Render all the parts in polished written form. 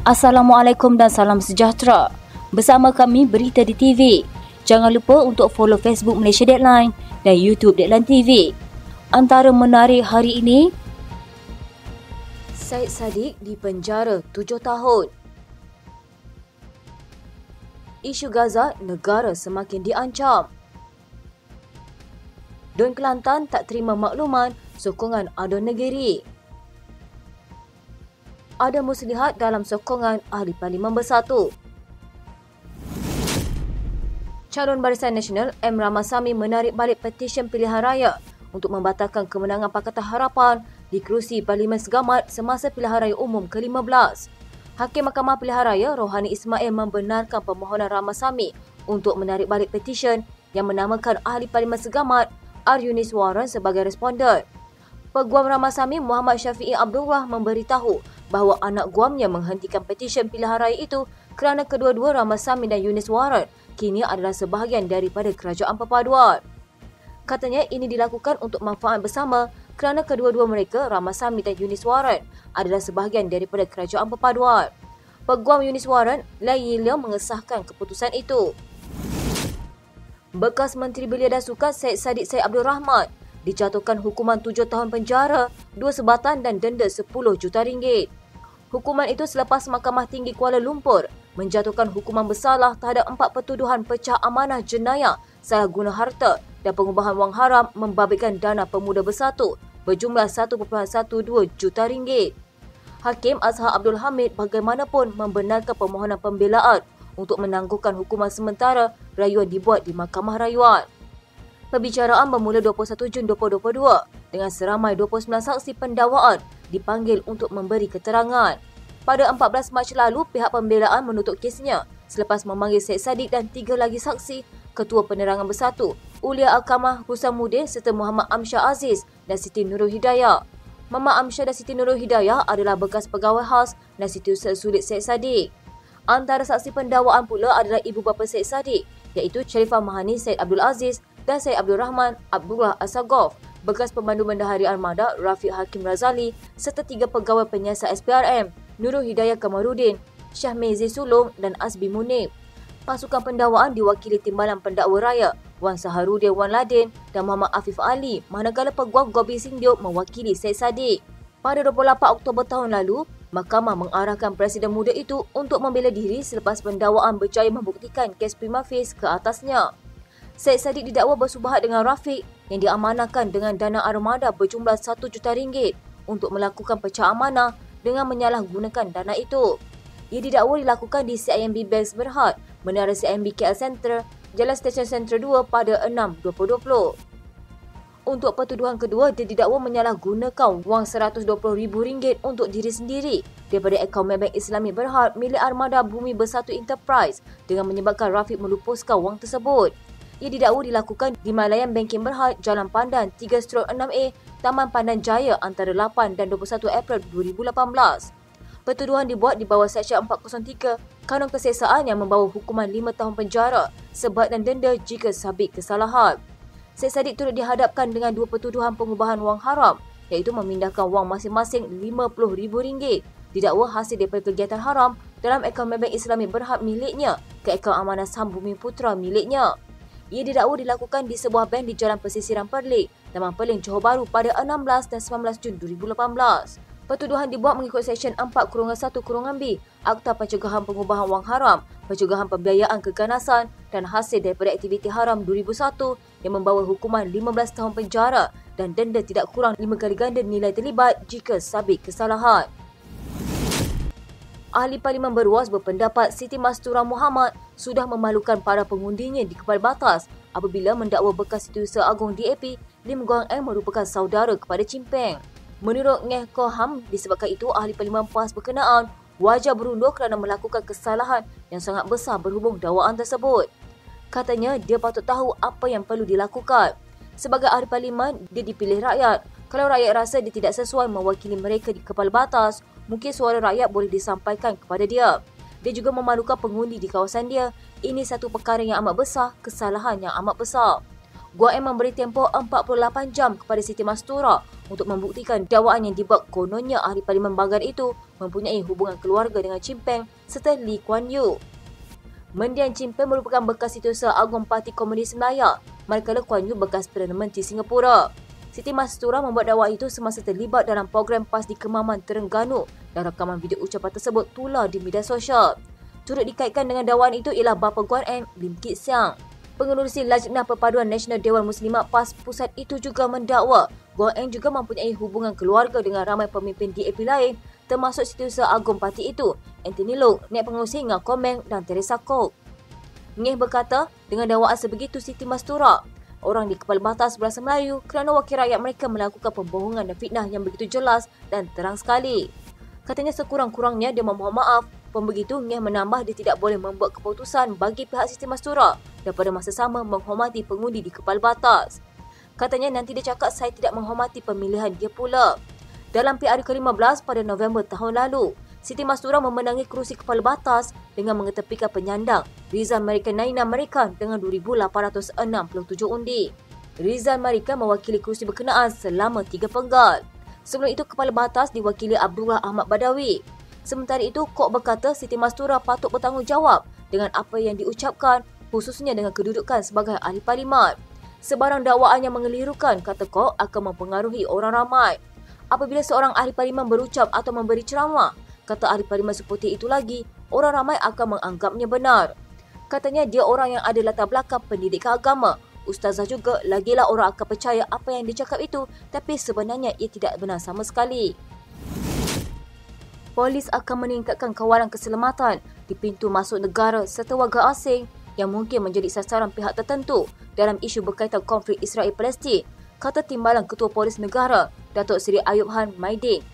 Assalamualaikum dan salam sejahtera. Bersama kami Berita di TV. Jangan lupa untuk follow Facebook Malaysia Deadline dan YouTube Deadline TV. Antara menarik hari ini, Syed Saddiq dipenjara 7 tahun. Isu Gaza, negara semakin diancam. Don Kelantan tak terima makluman sokongan Ado Negeri. Ada muslihat dalam sokongan Ahli Parlimen Bersatu. Calon Barisan Nasional M. Ramasamy menarik balik petisyen pilihan raya untuk membatalkan kemenangan Pakatan Harapan di kerusi Parlimen Segamat semasa pilihan raya umum ke-15. Hakim Mahkamah Pilihan Raya Rohani Ismail membenarkan permohonan Ramasamy untuk menarik balik petisyen yang menamakan Ahli Parlimen Segamat R. Yunis Warren sebagai responden. Peguam Ramasamy Muhammad Syafiee Abdullah memberitahu bahawa anak guamnya menghentikan petisyen pilihan raya itu kerana kedua-dua Ramasamy dan Yunis Warren kini adalah sebahagian daripada kerajaan perpaduan. Katanya ini dilakukan untuk manfaat bersama kerana kedua-dua mereka, Ramasamy dan Yunis Warren, adalah sebahagian daripada kerajaan perpaduan. Peguam Yunis Warren, Lai Yilio, mengesahkan keputusan itu. Bekas Menteri Belia dan Sukan Syed Saddiq Syed Abdul Rahman dijatuhkan hukuman 7 tahun penjara, 2 sebatan dan denda 10 juta ringgit. Hukuman itu selepas Mahkamah Tinggi Kuala Lumpur menjatuhkan hukuman bersalah terhadap 4 pertuduhan pecah amanah jenayah, salah guna harta dan pengubahan wang haram membabitkan dana pemuda bersatu berjumlah 1.12 juta ringgit. Hakim Azhar Abdul Hamid bagaimanapun membenarkan permohonan pembelaan untuk menangguhkan hukuman sementara rayuan dibuat di Mahkamah Rayuan. Perbicaraan bermula 21 Jun 2022 dengan seramai 29 saksi pendakwaan dipanggil untuk memberi keterangan. Pada 14 Mac lalu, pihak pembelaan menutup kesnya selepas memanggil Syed Saddiq dan 3 lagi saksi, Ketua Penerangan Bersatu, Ulia Alkamah Husamuddin serta Muhammad Amsyar Aziz dan Siti Nurul Hidayah. Mama Amsyar dan Siti Nurul Hidayah adalah bekas pegawai khas dan Setiausaha Sulit Syed Saddiq. Antara saksi pendakwaan pula adalah ibu bapa Syed Saddiq, iaitu Sharifah Mahani Syed Abdul Aziz dan Syed Abdul Rahman Abdullah Assagoff, bekas pemandu bendahari armada Rafiq Hakim Razali serta 3 pegawai penyiasat SPRM, Nurul Hidayah Kamarudin, Syah Mezi Sulong dan Azbi Munib. Pasukan pendakwaan diwakili Timbalan Pendakwa Raya Wan Saharudin Wan Ladin dan Muhammad Afif Ali, manakala Peguam Gobi Singdiok mewakili Syed Saddiq. Pada 28 Oktober tahun lalu, Mahkamah mengarahkan Presiden muda itu untuk membela diri selepas pendakwaan berjaya membuktikan kes prima facie ke atasnya. Syed Saddiq didakwa bersubahat dengan Rafiq yang diamanahkan dengan dana armada berjumlah 1 juta ringgit untuk melakukan pecah amanah dengan menyalahgunakan dana itu. Ia didakwa dilakukan di CIMB Banks Berhad, Menara CIMB KL Center, Jalan Stesen Sentra 2 pada 6/2020. Untuk pertuduhan kedua, dia didakwa menyalahgunakan wang RM120,000 untuk diri sendiri daripada akaun Maybank Islami Berhad milik Armada Bumi Bersatu Enterprise dengan menyebabkan Rafiq melupuskan wang tersebut. Ia didakwa dilakukan di Malayan Banking Berhad, Jalan Pandan 3/6A, Taman Pandan Jaya antara 8 dan 21 April 2018. Pertuduhan dibuat di bawah Seksyen 403 Kanun Keseksaan yang membawa hukuman 5 tahun penjara, sebat dan denda jika sabit kesalahan. Syed Saddiq turut dihadapkan dengan 2 pertuduhan pengubahan wang haram, iaitu memindahkan wang masing-masing RM50,000 didakwa hasil daripada kegiatan haram dalam akaun Maybank Islami Berhad miliknya ke akaun Amanah Saham Bumi Putra miliknya. Ia didakwa dilakukan di sebuah bank di Jalan Pesisiran Perlik, Taman Perling, Johor Bahru pada 16 dan 19 Jun 2018. Pertuduhan dibuat mengikut Seksyen 4-1-B Akta Pencegahan Pengubahan Wang Haram, Pencegahan Pembiayaan Keganasan dan Hasil daripada Aktiviti Haram 2001 yang membawa hukuman 15 tahun penjara dan denda tidak kurang 5 kali ganda nilai terlibat jika sabit kesalahan. Ahli Parlimen Beruas berpendapat Siti Mastura Muhammad sudah memalukan para pengundinya di Kepala Batas apabila mendakwa bekas Setiausaha Agung DAP Lim Guang Eng merupakan saudara kepada Chimpeng. Menurut Ngeh Koham, disebabkan itu Ahli Parlimen PAS berkenaan wajar berundur kerana melakukan kesalahan yang sangat besar berhubung dakwaan tersebut. Katanya dia patut tahu apa yang perlu dilakukan. Sebagai Ahli Parlimen, dia dipilih rakyat. Kalau rakyat rasa dia tidak sesuai mewakili mereka di Kepala Batas, mungkin suara rakyat boleh disampaikan kepada dia. Dia juga memalukan pengundi di kawasan dia. Ini satu perkara yang amat besar, kesalahan yang amat besar. Gua M memberi tempoh 48 jam kepada Siti Mastura untuk membuktikan dakwaan yang dibuat kononnya ahli Parlimen Banggar itu mempunyai hubungan keluarga dengan Chin Peng serta Lee Kuan Yew. Mendiang Chin Peng merupakan bekas Setiausaha Agung Parti Komunis Melayu, manakala Kuan Yew bekas Perdana Menteri Singapura. Siti Mastura membuat dakwaan itu semasa terlibat dalam program PAS di Kemaman Terengganu dan rakaman video ucapan tersebut tular di media sosial. Turut dikaitkan dengan dakwaan itu ialah bapa Guan M, Lim Kit Siang. Pengerusi Lajnah Perpaduan Nasional Dewan Muslimat PAS Pusat itu juga mendakwa Guan M juga mempunyai hubungan keluarga dengan ramai pemimpin DAP lain termasuk Setiausaha Agung Parti itu, Anthony Loke, Naib Pengerusi Ngah Komeng dan Teresa Kok. Ngeh berkata, dengan dakwaan sebegitu Siti Mastura, orang di kepala batas Bahasa Melayu kerana wakil rakyat mereka melakukan pembohongan dan fitnah yang begitu jelas dan terang sekali. Katanya sekurang-kurangnya dia memohon maaf. Pembegitu, Ngeh menambah dia tidak boleh membuat keputusan bagi pihak Siti Mastura dan pada masa sama menghormati pengundi di kepala batas. Katanya nanti dia cakap saya tidak menghormati pemilihan dia pula. Dalam PRU ke-15 pada November tahun lalu, Siti Mastura memenangi kerusi kepala batas dengan mengetepikan penyandang Rizal Marikan Naina Marikan dengan 2,867 undi. Rizal Marikan mewakili kerusi berkenaan selama 3 penggal. Sebelum itu, kepala batas diwakili Abdullah Ahmad Badawi. Sementara itu, Kok berkata Siti Mastura patut bertanggungjawab dengan apa yang diucapkan, khususnya dengan kedudukan sebagai ahli parlimen. Sebarang dakwaan yang mengelirukan, kata Kok, akan mempengaruhi orang ramai. Apabila seorang ahli parlimen berucap atau memberi ceramah, kata ahli parlimen seperti itu lagi, orang ramai akan menganggapnya benar. Katanya dia orang yang ada latar belakang pendidikan agama. Ustazah juga, lagilah orang akan percaya apa yang dia cakap itu, tapi sebenarnya ia tidak benar sama sekali. Polis akan meningkatkan kawalan keselamatan di pintu masuk negara serta warga asing yang mungkin menjadi sasaran pihak tertentu dalam isu berkaitan konflik Israel-Palestin, kata Timbalan Ketua Polis Negara, Datuk Seri Ayub Han Maidin.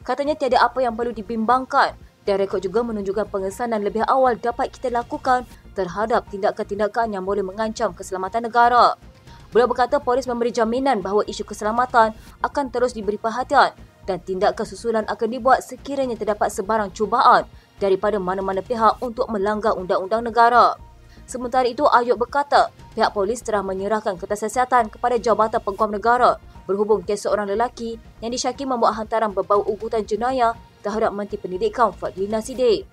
Katanya tiada apa yang perlu dibimbangkan dan rekod juga menunjukkan pengesanan lebih awal dapat kita lakukan terhadap tindakan-tindakan yang boleh mengancam keselamatan negara. Beliau berkata polis memberi jaminan bahawa isu keselamatan akan terus diberi perhatian dan tindakan susulan akan dibuat sekiranya terdapat sebarang cubaan daripada mana-mana pihak untuk melanggar undang-undang negara. Sementara itu, Ayub berkata pihak polis telah menyerahkan kertas siasatan kepada Jabatan Peguam Negara berhubung kes seorang lelaki yang disyaki membuat hantaran berbau ugutan jenayah terhadap Menteri Pendidikan Fadlina Siddiq.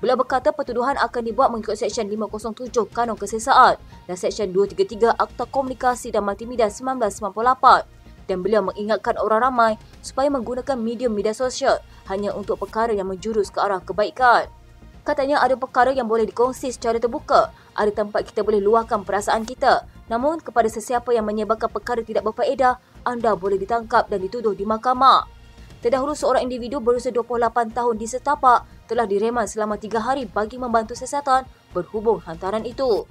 Beliau berkata pertuduhan akan dibuat mengikut Seksyen 507 Kanun Kesesaan dan Seksyen 233 Akta Komunikasi dan Multimedia 1998. Dan beliau mengingatkan orang ramai supaya menggunakan medium media sosial hanya untuk perkara yang menjurus ke arah kebaikan. Katanya ada perkara yang boleh dikongsi secara terbuka, ada tempat kita boleh luahkan perasaan kita. Namun kepada sesiapa yang menyebarkan perkara tidak berfaedah, anda boleh ditangkap dan dituduh di mahkamah. Terdahulu seorang individu berusia 28 tahun di Setapak telah direman selama 3 hari bagi membantu siasatan berhubung hantaran itu.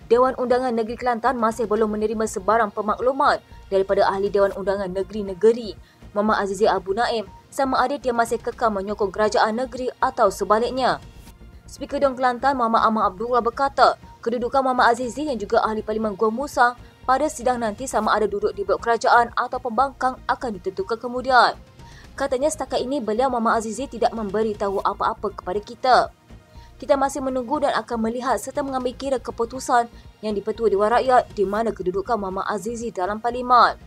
Dewan Undangan Negeri Kelantan masih belum menerima sebarang pemakluman daripada ahli Dewan Undangan Negeri-Negeri, Muhammad Azizi Abu Naim, sama ada dia masih kekal menyokong kerajaan negeri atau sebaliknya. Speaker Dewan Kelantan Muhammad Ahmad Abdullah berkata, kedudukan Muhammad Azizi yang juga ahli Parlimen Gua Musang pada sidang nanti sama ada duduk di blok kerajaan atau pembangkang akan ditentukan kemudian. Katanya setakat ini beliau Muhammad Azizi tidak memberi tahu apa-apa kepada kita. Kita masih menunggu dan akan melihat serta mengambil kira keputusan yang dipetua Dewan Rakyat di mana kedudukan Muhammad Azizi dalam Parlimen.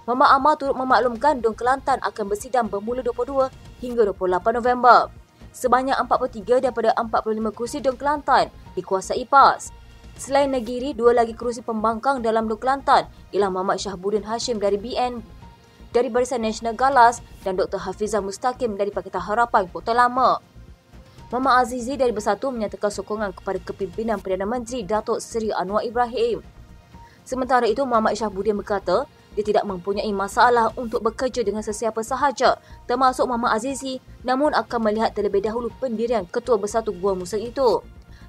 Muhammad Ahmad turut memaklumkan Dewan Kelantan akan bersidang bermula 22 hingga 28 November. Sebanyak 43 daripada 45 kerusi Dewan Kelantan dikuasai PAS. Selain Negeri, 2 lagi kerusi pembangkang dalam Dewan Kelantan ialah Muhammad Syahbuddin Hashim dari BN dari Barisan Nasional Galas dan Dr. Hafizah Mustaqim dari Pakatan Harapan Kota Lama. Muhammad Azizi dari Bersatu menyatakan sokongan kepada kepimpinan Perdana Menteri Datuk Seri Anwar Ibrahim. Sementara itu, Muhammad Syahbuddin berkata dia tidak mempunyai masalah untuk bekerja dengan sesiapa sahaja termasuk Muhammad Azizi, namun akan melihat terlebih dahulu pendirian Ketua Bersatu Gua Musang itu.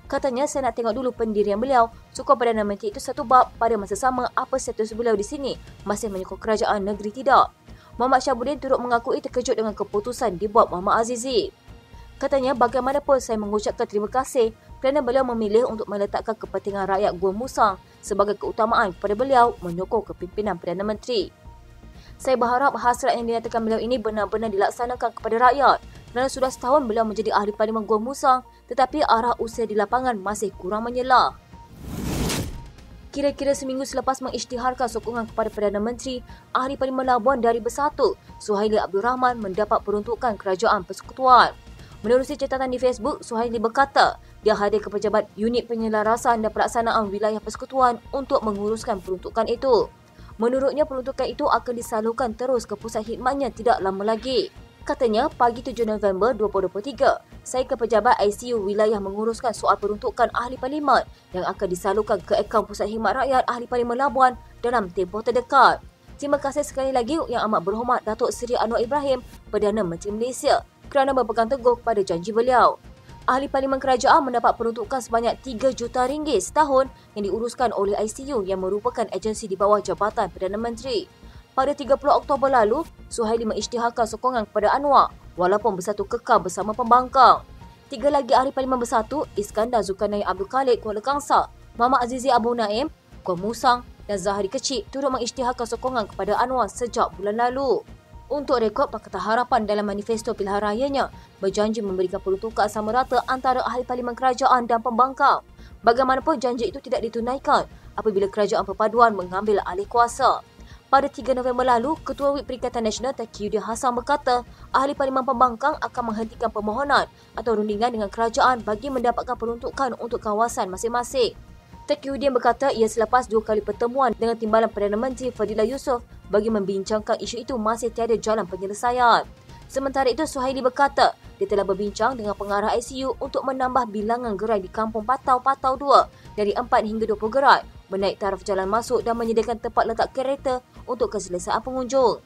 Katanya, saya nak tengok dulu pendirian beliau, sokong Perdana Menteri itu satu bab, pada masa sama apa status beliau di sini, masih menyokong kerajaan negeri tidak. Muhammad Syahbuddin turut mengakui terkejut dengan keputusan dibuat Muhammad Azizi. Katanya, bagaimanapun saya mengucapkan terima kasih kerana beliau memilih untuk meletakkan kepentingan rakyat Gua Musang sebagai keutamaan kepada beliau menyokong kepimpinan Perdana Menteri. Saya berharap hasrat yang dinyatakan beliau ini benar-benar dilaksanakan kepada rakyat kerana sudah setahun beliau menjadi ahli Parlimen Gua Musang tetapi arah usaha di lapangan masih kurang menyelah. Kira-kira seminggu selepas mengisytiharkan sokongan kepada Perdana Menteri, Ahli Parlimen Labuan dari Bersatu, Suhaili Abdul Rahman mendapat peruntukan Kerajaan Persekutuan. Menerusi catatan di Facebook, Suhaili berkata dia hadir ke pejabat Unit Penyelarasan dan Pelaksanaan Wilayah Persekutuan untuk menguruskan peruntukan itu. Menurutnya, peruntukan itu akan disalurkan terus ke pusat khidmatnya tidak lama lagi. Katanya, pagi 7 November 2023, saya ke pejabat ICU wilayah menguruskan soal peruntukan Ahli Parlimen yang akan disalurkan ke akaun Pusat Khidmat Rakyat Ahli Parlimen Labuan dalam tempoh terdekat. Terima kasih sekali lagi Yang Amat Berhormat Datuk Seri Anwar Ibrahim, Perdana Menteri Malaysia, kerana berpegang teguh pada janji beliau. Ahli Parlimen Kerajaan mendapat peruntukan sebanyak RM3 juta setahun yang diuruskan oleh ICU yang merupakan agensi di bawah Jabatan Perdana Menteri. Pada 30 Oktober lalu, Suhaili mengisytiharkan sokongan kepada Anwar walaupun Bersatu kekal bersama pembangkang. 3 lagi Ahli Parlimen Bersatu, Iskandar Zulkarnain Abdul Khalid Kuala Kangsar, Muhammad Azizi Abu Naim, Kuala Musang dan Zahari Kecil turut mengisytiharkan sokongan kepada Anwar sejak bulan lalu. Untuk rekod, Pakatan Harapan dalam manifesto pilihan rayanya berjanji memberikan peruntukan sama rata antara Ahli Parlimen Kerajaan dan pembangkang. Bagaimanapun, janji itu tidak ditunaikan apabila Kerajaan Perpaduan mengambil alih kuasa. Pada 3 November lalu, Ketua Whip Perikatan Nasional Taqiyuddin Hassan berkata Ahli Parlimen Pembangkang akan menghentikan permohonan atau rundingan dengan kerajaan bagi mendapatkan peruntukan untuk kawasan masing-masing. Taqiyuddin berkata ia selepas 2 kali pertemuan dengan Timbalan Perdana Menteri Fadilah Yusof bagi membincangkan isu itu masih tiada jalan penyelesaian. Sementara itu, Suhaili berkata dia telah berbincang dengan pengarah ICU untuk menambah bilangan gerai di Kampung Patau 2 dari 4 hingga 20 gerai, menaik taraf jalan masuk dan menyediakan tempat letak kereta untuk keselesaan pengunjung.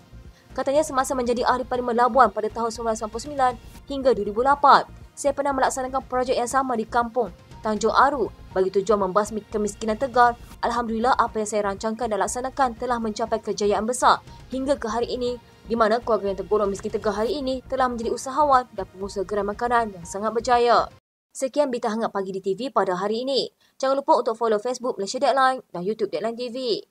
Katanya semasa menjadi Ahli Parlimen Labuan pada tahun 1999 hingga 2008, saya pernah melaksanakan projek yang sama di Kampung Tanjung Aru bagi tujuan membasmi kemiskinan Tegar. Alhamdulillah, apa yang saya rancangkan dan laksanakan telah mencapai kejayaan besar hingga ke hari ini, di mana keluarga yang tergolong miskin Tegar hari ini telah menjadi usahawan dan pengusaha gerai makanan yang sangat berjaya. Sekian berita hangat pagi di TV pada hari ini. Jangan lupa untuk follow Facebook Malaysia Deadline dan YouTube Deadline TV.